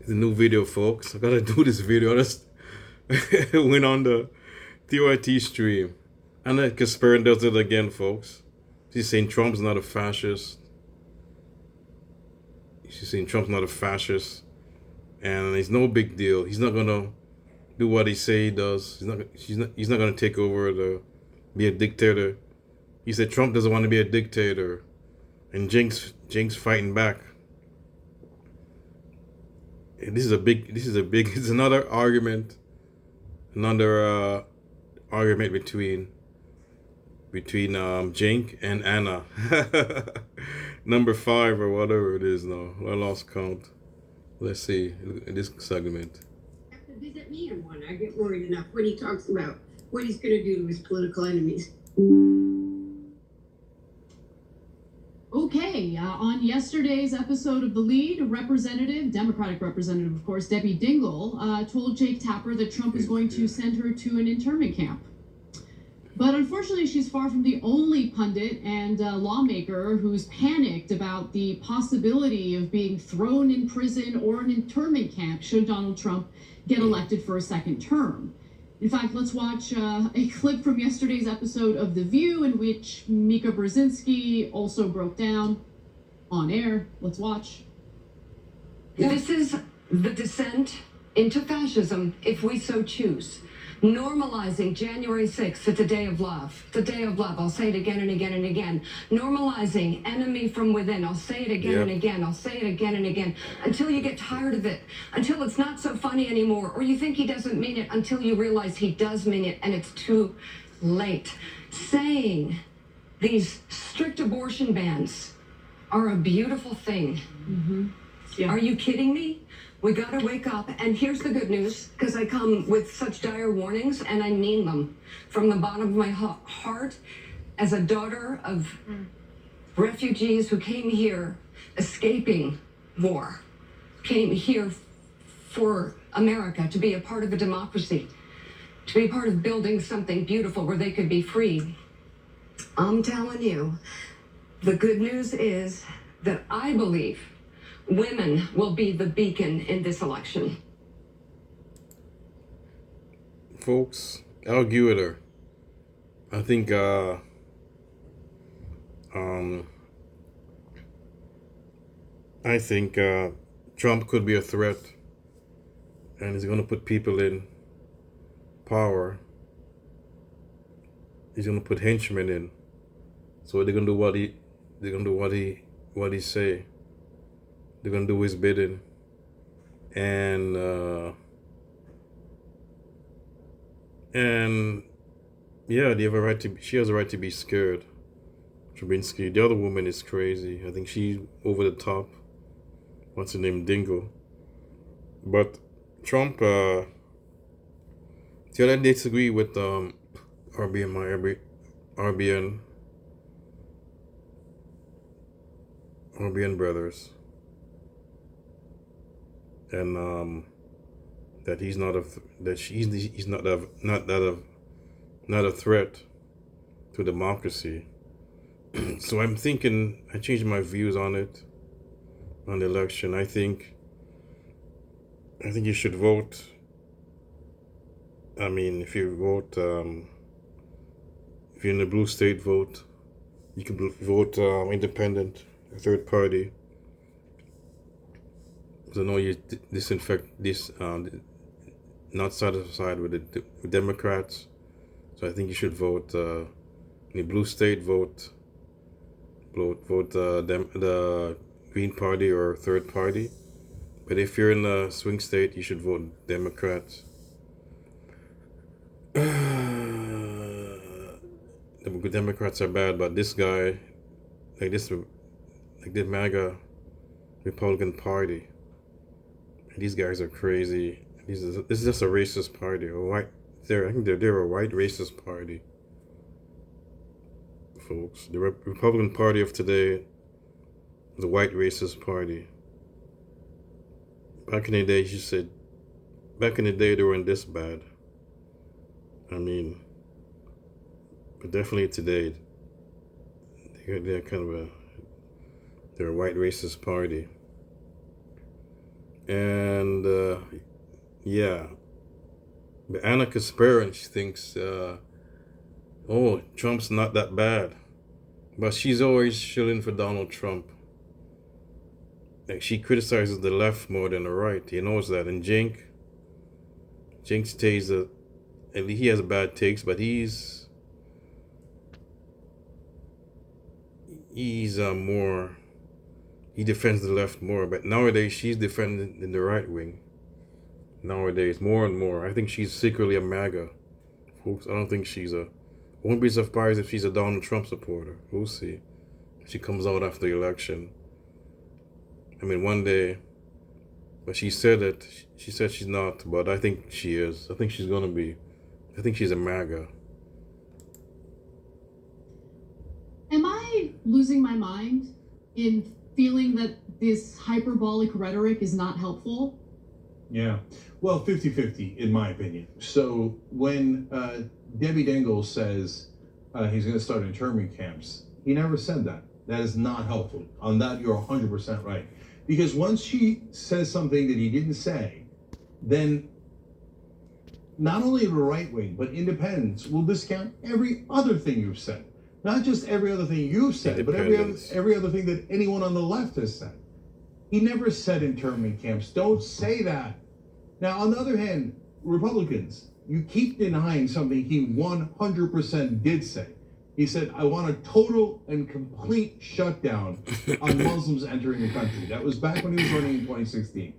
It's a new video, folks. I gotta do this video. I just went on the TYT stream. And then Kasperin does it again, folks. She's saying Trump's not a fascist. She's saying Trump's not a fascist. And it's no big deal. He's not gonna do what he say he does. He's not gonna take over be a dictator. He said Trump doesn't want to be a dictator. And Cenk's fighting back. And it's another argument between Cenk and Ana. Number 5 or whatever it is now. I lost count. Let's see this segment. Have to visit me in one. I get worried enough when he talks about what he's going to do to his political enemies. Okay, on yesterday's episode of The Lead, Democratic Representative, of course, Debbie Dingell, told Jake Tapper that Trump is going to send her to an internment camp. But unfortunately, she's far from the only pundit and lawmaker who's panicked about the possibility of being thrown in prison or an internment camp should Donald Trump get elected for a second term. In fact, let's watch a clip from yesterday's episode of The View in which Mika Brzezinski also broke down on air. Let's watch. This is the descent into fascism, if we so choose. Normalizing January 6th, it's a day of love. It's a day of love. I'll say it again and again and again. Normalizing enemy from within. I'll say it again and again. I'll say it again and again until you get tired of it, until it's not so funny anymore, or you think he doesn't mean it until you realize he does mean it and it's too late. Saying these strict abortion bans are a beautiful thing. Mm-hmm. Yeah. Are you kidding me? We gotta wake up, and here's the good news, because I come with such dire warnings, and I mean them from the bottom of my heart, as a daughter of refugees who came here escaping war, came here for America, to be a part of a democracy, to be part of building something beautiful where they could be free. I'm telling you, the good news is that I believe women will be the beacon in this election. Folks, I'll agree with her. I think Trump could be a threat, and he's going to put people in power. He's going to put henchmen in, so they're going to do what he say. They're gonna do his bidding, and yeah, they have a right to. She has a right to be scared. Trubinsky. The other woman is crazy. I think she's over the top. What's her name? Dingle. But Trump. The other disagree with RBN brothers. And that he's not a threat to democracy. So I'm thinking I changed my views on the election. I think you should vote. I mean, if you vote, if you're in the blue state, vote. You can vote independent, a third party. So no, you disinfect this, not satisfied with the Democrats. So I think you should vote in the blue state. Vote the Green Party or third party. But if you're in the swing state, you should vote Democrats. The Democrats are bad, but this guy, like the Maga Republican Party. These guys are crazy. This is just a racist party. I think they're a white racist party, folks. The Republican Party of today is a white racist party. Back in the day, they weren't this bad. I mean, but definitely today, they're a white racist party. And yeah, but Anna Kasparin, she thinks, oh, Trump's not that bad. But she's always shilling for Donald Trump. Like, she criticizes the left more than the right. He knows that. And Cenk stays at least he has bad takes, but he's more, he defends the left more. But nowadays she's defending in the right wing. Nowadays, more and more. I think she's secretly a MAGA, folks. I don't think won't be surprised if she's a Donald Trump supporter. We'll see. She comes out after the election. I mean, one day, but she said that, she said she's not, but I think she is. I think she's gonna be. I think she's a MAGA. Am I losing my mind in feeling that this hyperbolic rhetoric is not helpful? Yeah. Well, 50-50, in my opinion. So when Debbie Dingle says he's going to start internment camps, he never said that. That is not helpful. On that, you're 100% right. Because once she says something that he didn't say, then not only the right wing, but independents will discount every other thing you've said. Not just every other thing you've said, but every other thing that anyone on the left has said. He never said internment camps. Don't say that. Now, on the other hand, Republicans, you keep denying something he 100% did say. He said, I want a total and complete shutdown on Muslims entering the country. That was back when he was running in 2016.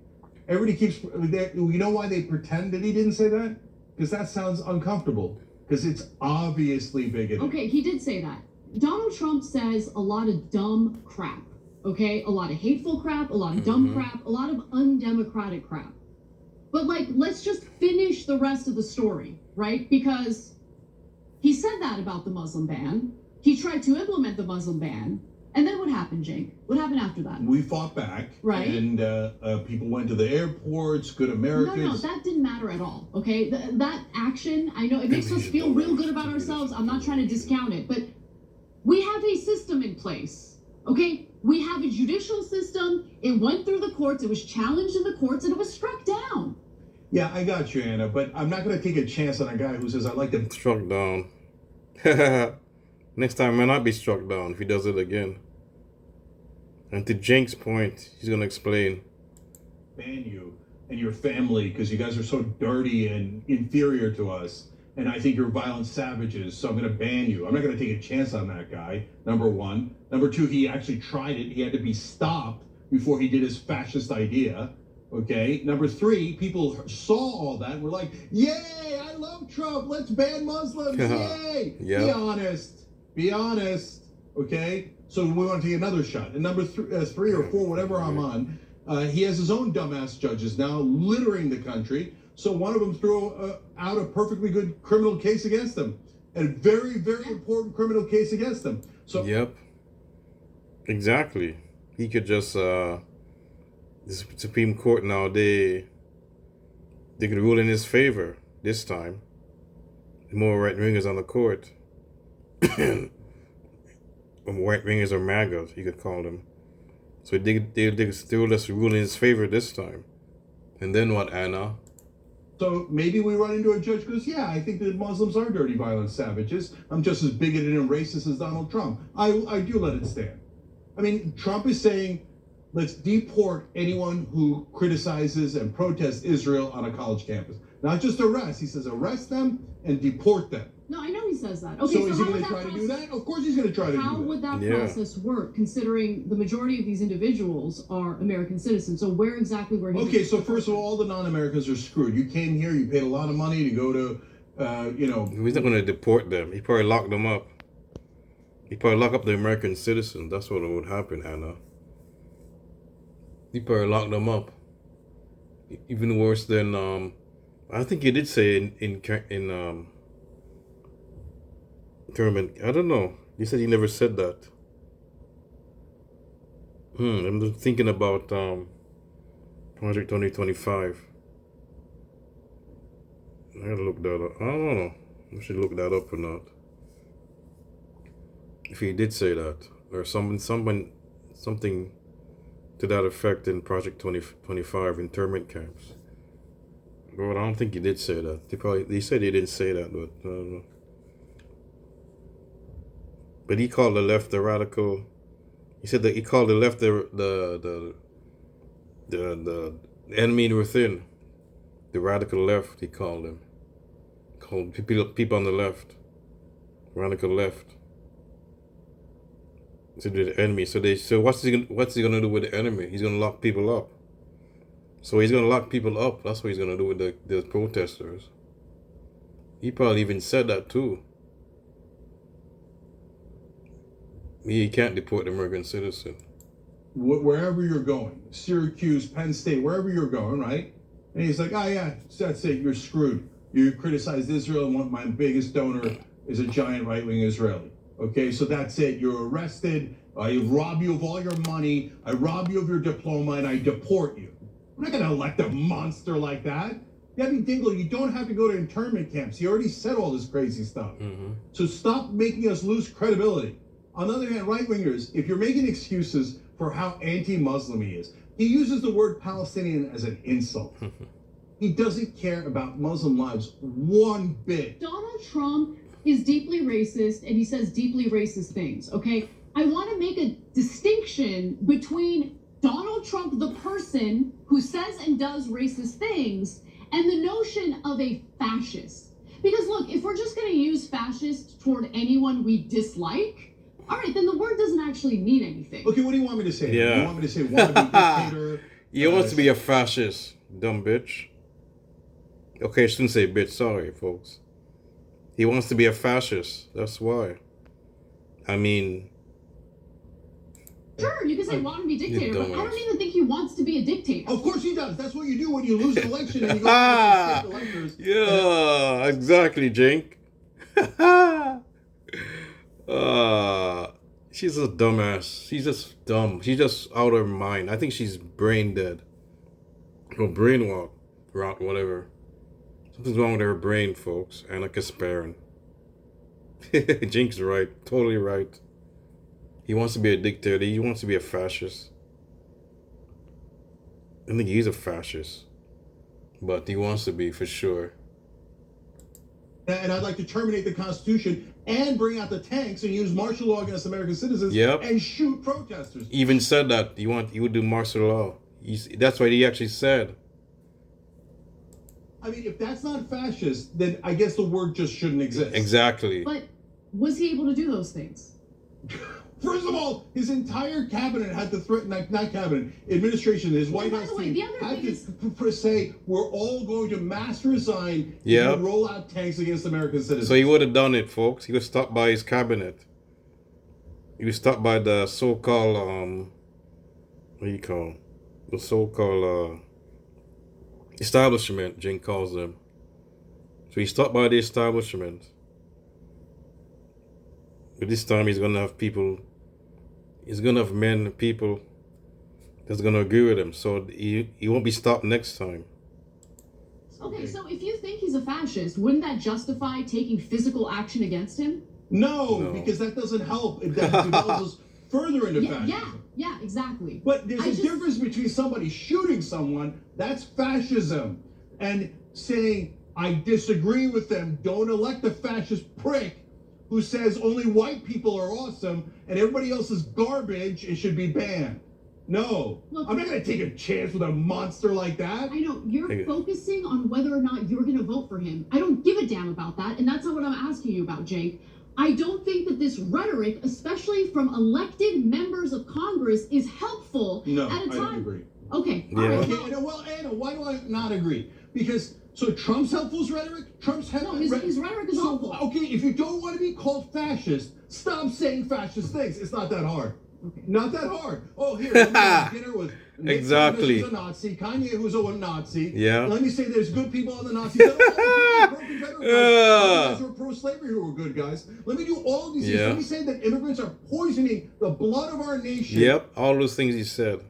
Everybody keeps, you know why they pretend that he didn't say that? Because that sounds uncomfortable. Because it's obviously bigoted. Okay, he did say that. Donald Trump says a lot of dumb crap. Okay, a lot of hateful crap, a lot of dumb crap, a lot of undemocratic crap. But like, let's just finish the rest of the story, right? Because he said that about the Muslim ban. He tried to implement the Muslim ban. And then what happened, Cenk? What happened after that? We fought back. Right. And people went to the airports, good Americans. No, that didn't matter at all, okay? That action, I know it makes us feel real good about ourselves. I'm not trying to discount it, but we have a system in place, okay? We have a judicial system. It went through the courts. It was challenged in the courts, and it was struck down. Yeah, I got you, Anna, but I'm not going to take a chance on a guy who says, I like to... Struck down. Next time, man, I'll be struck down if he does it again. And to Cenk's point, he's going to explain. Ban you and your family because you guys are so dirty and inferior to us. And I think you're violent savages, so I'm going to ban you. I'm not going to take a chance on that guy, number one. Number two, he actually tried it. He had to be stopped before he did his fascist idea. Okay. Number three, people saw all that and were like, yay, I love Trump. Let's ban Muslims. Yay. Yeah. Be honest. Be honest. Okay. So we want to take another shot. And number three or four, whatever I'm on, he has his own dumbass judges now littering the country. So one of them threw out a perfectly good criminal case against them. And a very, very important criminal case against them. So Yep. Exactly. He could just the Supreme Court now, they could rule in his favor this time. More right wingers on the court. Right wingers or MAGAs, you could call them. So they could still just rule in his favor this time. And then what, Anna? So maybe we run into a judge who goes, yeah, I think that Muslims are dirty, violent savages. I'm just as bigoted and racist as Donald Trump. I do let it stand. I mean, Trump is saying, let's deport anyone who criticizes and protests Israel on a college campus. Not just arrest. He says arrest them and deport them. No, I know he says that. Okay, So is he how going would to try to do process- that? Of course he's going to try to do How that. would that Yeah. process work, considering the majority of these individuals are American citizens? So where exactly were he? Okay, so first of all the non-Americans are screwed. You came here, you paid a lot of money to go to, He's not going to deport them. He probably lock them up. He probably lock up the American citizens. That's what would happen, Anna. He probably lock them up. Even worse than I think he did say in tournament. I don't know. He said he never said that. I'm just thinking about Project 2025. I gotta look that up. I don't know. I should look that up or not. If he did say that, or something to that effect in Project 2025 internment camps. But I don't think he did say that. They said he didn't say that, but I don't know. But he called the left the radical. He said that he called the left the enemy within. The radical left, he called them. Called people on the left. Radical left. So the enemy. So what's he gonna do with the enemy? He's gonna lock people up. So he's gonna lock people up. That's what he's gonna do with the protesters. He probably even said that too. He can't deport an American citizen. Wherever you're going, Syracuse, Penn State, wherever you're going, right? And he's like, oh yeah, that's it, you're screwed. You criticized Israel, and my biggest donor is a giant right-wing Israeli. Okay, so that's it, you're arrested, I rob you of all your money, I rob you of your diploma, and I deport you. I'm not gonna elect a monster like that. Debbie Dingell, you don't have to go to internment camps. He already said all this crazy stuff. So stop making us lose credibility. On the other hand, right-wingers, if you're making excuses for how anti-Muslim he is, he uses the word Palestinian as an insult. He doesn't care about Muslim lives one bit. Donald Trump is deeply racist, and he says deeply racist things, okay? I want to make a distinction between Donald Trump, the person who says and does racist things, and the notion of a fascist. Because look, if we're just going to use fascist toward anyone we dislike, all right, then the word doesn't actually mean anything. Okay, what do you want me to say? Yeah. You want me to say wannabe dictator? He wants to be a fascist, dumb bitch. Okay, I shouldn't say bitch, sorry, folks. He wants to be a fascist, that's why. I mean... Sure, you can say want to be dictator, but I dumbass. don't even think he wants to be a dictator. Of course he does. That's what you do when you lose an election and you go to state electors. Yeah, exactly, Cenk. She's a dumbass. She's just dumb. She's just out of her mind. I think she's brain dead. Or brain rot, whatever. Something's wrong with her brain, folks. Anna Kasparin. Cenk's right. Totally right. He wants to be a dictator. He wants to be a fascist. I think he's a fascist. But he wants to be, for sure. And I'd like to terminate the Constitution and bring out the tanks and use martial law against American citizens and shoot protesters. He even said that he would do martial law. That's what he actually said. I mean, if that's not fascist, then I guess the word just shouldn't exist. Exactly. But was he able to do those things? First of all, his entire cabinet had to threaten, not cabinet, administration, his White by House the way, team the other had thing to say, we're all going to mass resign Yeah. and roll out tanks against American citizens. So he would have done it, folks. He would stop by his cabinet. He would stop by the so-called, what do you call it? The so-called establishment, Cenk calls them. So he stopped by the establishment. But this time he's going to have people, he's going to have men and people that's going to agree with him. So he won't be stopped next time. Okay, so if you think he's a fascist, wouldn't that justify taking physical action against him? No, because that doesn't help. That develops us further into fascism. Yeah, exactly. But there's a difference between somebody shooting someone, that's fascism, and saying, I disagree with them, don't elect a fascist prick who says only white people are awesome and everybody else is garbage and should be banned. No, Look, I'm not going to take a chance with a monster like that. I know, you're focusing on whether or not you're going to vote for him. I don't give a damn about that, and that's not what I'm asking you about, Cenk. I don't think that this rhetoric, especially from elected members of Congress, is helpful No, at a time. I don't agree. Okay, Yeah. all right. Okay, well, Anna, why do I not agree? Because, so Trump's helpful's rhetoric? Trump's No, his rhetoric is awful. Okay, if you don't want to be called fascist, stop saying fascist things. It's not that hard. Okay. Not that hard. Oh, here, let me have dinner with Nick Exactly. Who's a Nazi, Kanye, who's a Nazi. Yeah. Let me say there's good people on the Nazis. Guys who are pro-slavery who are good guys. Let me do all of these things. Yeah. Let me say that immigrants are poisoning the blood of our nation. Yep, all those things he said.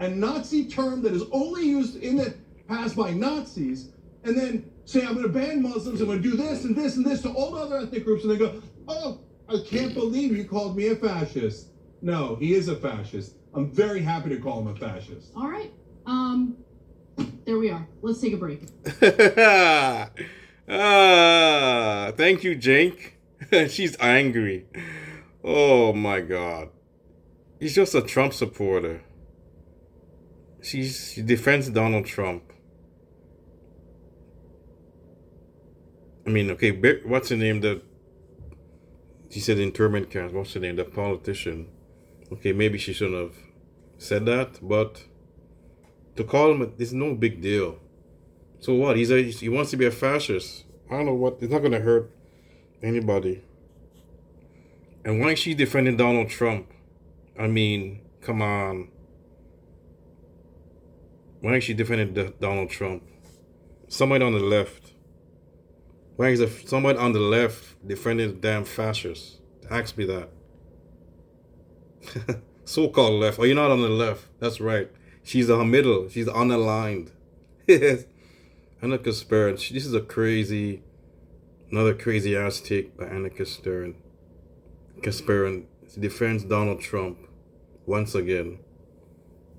A Nazi term that is only used in the past by Nazis, and then say, I'm going to ban Muslims, I'm going to do this and this and this to all the other ethnic groups, and they go, oh, I can't believe you called me a fascist. No, he is a fascist. I'm very happy to call him a fascist. All right. There we are. Let's take a break. Thank you, Cenk. She's angry. Oh my God. He's just a Trump supporter. She defends Donald Trump. I mean, okay, what's her name? She said internment camp. What's her name? The politician. Okay, maybe she shouldn't have said that, but to call him, it's no big deal. So what? He wants to be a fascist. I don't know what. It's not gonna hurt anybody. And why is she defending Donald Trump? I mean, come on. Why is she defending Donald Trump? Somebody on the left. Why is somebody on the left defending the damn fascists? Ask me that. So-called left. Oh, you're not on the left. That's right. She's in the middle. She's unaligned. Yes. Annika Stern. This is another crazy ass take by Annika Stern. She defends Donald Trump once again.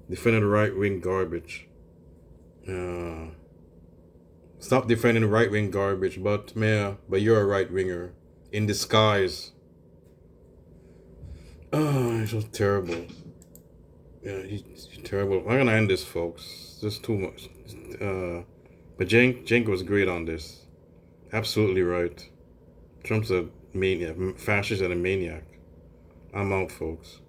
Defending right-wing garbage. Stop defending right-wing garbage, but you're a right-winger in disguise. Oh, it's so terrible. Yeah, he's terrible. I'm gonna end this, folks. There's too much. But Cenk was great on this. Absolutely right. Trump's a maniac, fascist and a maniac. I'm out, folks.